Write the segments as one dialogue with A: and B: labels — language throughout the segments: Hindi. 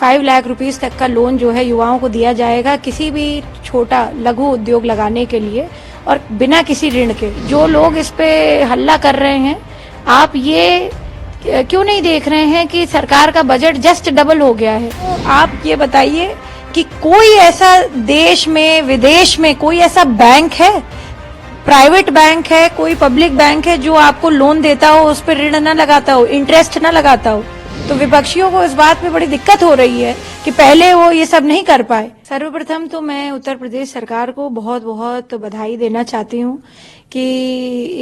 A: 5 लाख रुपीस तक का लोन जो है युवाओं को दिया जाएगा किसी भी छोटा लघु उद्योग लगाने के लिए और बिना किसी ऋण के। जो लोग इस पे हल्ला कर रहे हैं, आप ये क्यों नहीं देख रहे हैं कि सरकार का बजट जस्ट डबल हो गया है। तो आप ये बताइए कि कोई ऐसा देश में विदेश में कोई ऐसा बैंक है, प्राइवेट बैंक है, कोई पब्लिक बैंक है जो आपको लोन देता हो, उस पर ऋण न लगाता हो, इंटरेस्ट न लगाता हो। तो विपक्षियों को इस बात में बड़ी दिक्कत हो रही है कि पहले वो ये सब नहीं कर पाए। सर्वप्रथम तो मैं उत्तर प्रदेश सरकार को बहुत बहुत बधाई देना चाहती हूँ कि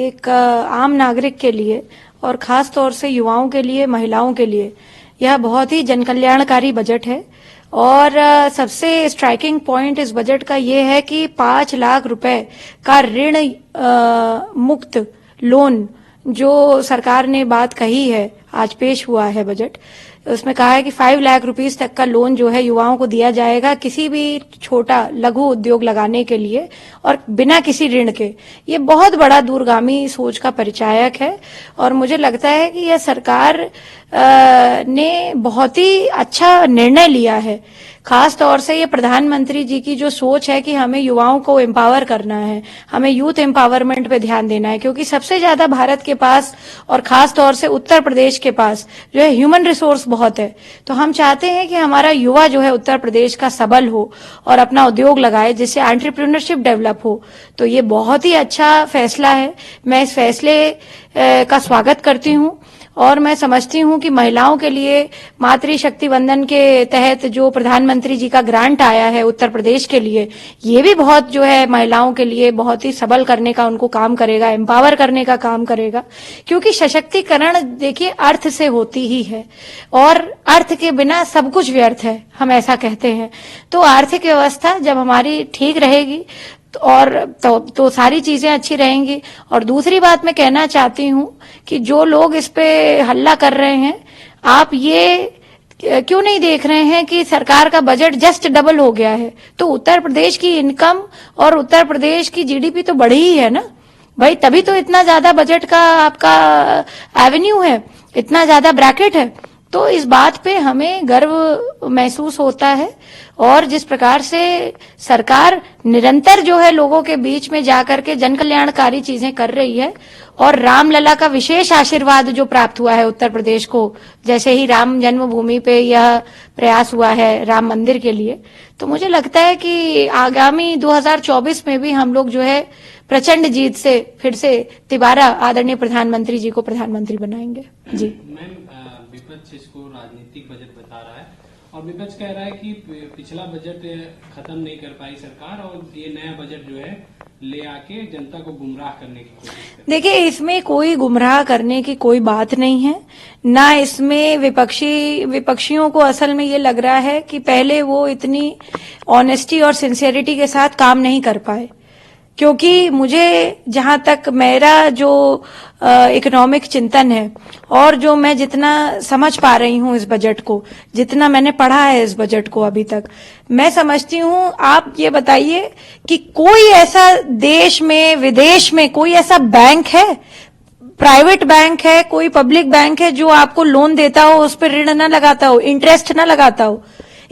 A: एक आम नागरिक के लिए और खास तौर से युवाओं के लिए, महिलाओं के लिए यह बहुत ही जनकल्याणकारी बजट है। और सबसे स्ट्राइकिंग पॉइंट इस बजट का ये है कि 5 लाख रुपए का ऋण मुक्त लोन जो सरकार ने बात कही है, आज पेश हुआ है बजट, उसमें कहा है कि 5 लाख रुपीस तक का लोन जो है युवाओं को दिया जाएगा किसी भी छोटा लघु उद्योग लगाने के लिए और बिना किसी ऋण के। ये बहुत बड़ा दूरगामी सोच का परिचायक है और मुझे लगता है कि यह सरकार ने बहुत ही अच्छा निर्णय लिया है। खास तौर से ये प्रधानमंत्री जी की जो सोच है कि हमें युवाओं को एम्पावर करना है, हमें यूथ एम्पावरमेंट पे ध्यान देना है, क्योंकि सबसे ज्यादा भारत के पास और खास तौर से उत्तर प्रदेश के पास जो है ह्यूमन रिसोर्स बहुत है। तो हम चाहते हैं कि हमारा युवा जो है उत्तर प्रदेश का सबल हो और अपना उद्योग लगाए, जिससे एंटरप्रेन्योरशिप डेवलप हो। तो ये बहुत ही अच्छा फैसला है। मैं इस फैसले का स्वागत करती हूँ और मैं समझती हूँ कि महिलाओं के लिए मातृशक्ति वंदन के तहत जो प्रधानमंत्री जी का ग्रांट आया है उत्तर प्रदेश के लिए, ये भी बहुत जो है महिलाओं के लिए बहुत ही सबल करने का उनको काम करेगा, एम्पावर करने का काम करेगा। क्योंकि सशक्तिकरण देखिए अर्थ से होती ही है और अर्थ के बिना सब कुछ व्यर्थ है, हम ऐसा कहते हैं। तो आर्थिक व्यवस्था जब हमारी ठीक रहेगी और तो सारी चीजें अच्छी रहेंगी। और दूसरी बात मैं कहना चाहती हूँ कि जो लोग इस पे हल्ला कर रहे हैं, आप ये क्यों नहीं देख रहे हैं कि सरकार का बजट जस्ट डबल हो गया है। तो उत्तर प्रदेश की इनकम और उत्तर प्रदेश की जीडीपी तो बढ़ी ही है ना भाई, तभी तो इतना ज्यादा बजट का आपका एवेन्यू है, इतना ज्यादा ब्रैकेट है। तो इस बात पे हमें गर्व महसूस होता है। और जिस प्रकार से सरकार निरंतर जो है लोगों के बीच में जाकर के जनकल्याणकारी चीजें कर रही है और रामलला का विशेष आशीर्वाद जो प्राप्त हुआ है उत्तर प्रदेश को, जैसे ही राम जन्मभूमि पे यह प्रयास हुआ है राम मंदिर के लिए, तो मुझे लगता है कि आगामी 2024 में भी हम लोग जो है प्रचंड जीत से फिर से तिबारा आदरणीय प्रधानमंत्री जी को प्रधानमंत्री बनाएंगे। जी
B: विपक्ष इसको राजनीतिक बजट बता रहा है और विपक्ष कह रहा है कि पिछला बजट खत्म नहीं कर पाई सरकार और ये नया बजट जो है ले आके जनता को गुमराह करने की कोशिश कर।
A: देखिए, इसमें कोई गुमराह करने की कोई बात नहीं है, ना इसमें विपक्षियों को असल में ये लग रहा है कि पहले वो इतनी ऑनेस्टी और सिंसियरिटी के साथ काम नहीं कर पाए। क्योंकि मुझे जहां तक मेरा जो इकोनॉमिक चिंतन है और जो मैं जितना समझ पा रही हूं इस बजट को, जितना मैंने पढ़ा है इस बजट को अभी तक, मैं समझती हूं, आप ये बताइए कि कोई ऐसा देश में विदेश में कोई ऐसा बैंक है, प्राइवेट बैंक है, कोई पब्लिक बैंक है जो आपको लोन देता हो, उस पर ऋण न लगाता हो, इंटरेस्ट न लगाता हो।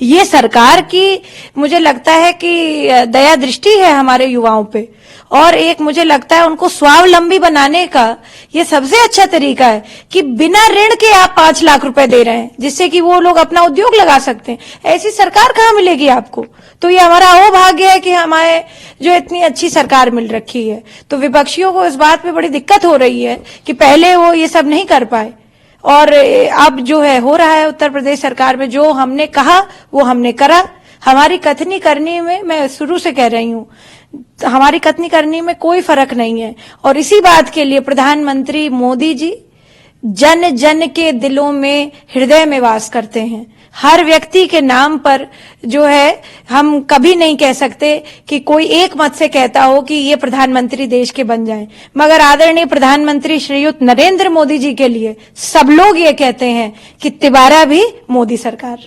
A: ये सरकार की मुझे लगता है कि दया दृष्टि है हमारे युवाओं पे, और एक मुझे लगता है उनको स्वावलंबी बनाने का ये सबसे अच्छा तरीका है कि बिना ऋण के आप 5 लाख रुपए दे रहे हैं, जिससे कि वो लोग अपना उद्योग लगा सकते हैं। ऐसी सरकार कहाँ मिलेगी आपको। तो ये हमारा अहोभाग्य है कि हमारे जो इतनी अच्छी सरकार मिल रखी है। तो विपक्षियों को इस बात पे बड़ी दिक्कत हो रही है कि पहले वो ये सब नहीं कर पाए और अब जो है हो रहा है उत्तर प्रदेश सरकार में, जो हमने कहा वो हमने करा। हमारी कथनी करनी में, मैं शुरू से कह रही हूं, हमारी कथनी करनी में कोई फर्क नहीं है। और इसी बात के लिए प्रधानमंत्री मोदी जी जन जन के दिलों में, हृदय में वास करते हैं। हर व्यक्ति के नाम पर जो है हम कभी नहीं कह सकते कि कोई एक मत से कहता हो कि ये प्रधानमंत्री देश के बन जाएं, मगर आदरणीय प्रधानमंत्री श्रीयुत नरेंद्र मोदी जी के लिए सब लोग ये कहते हैं कि तिबारा भी मोदी सरकार।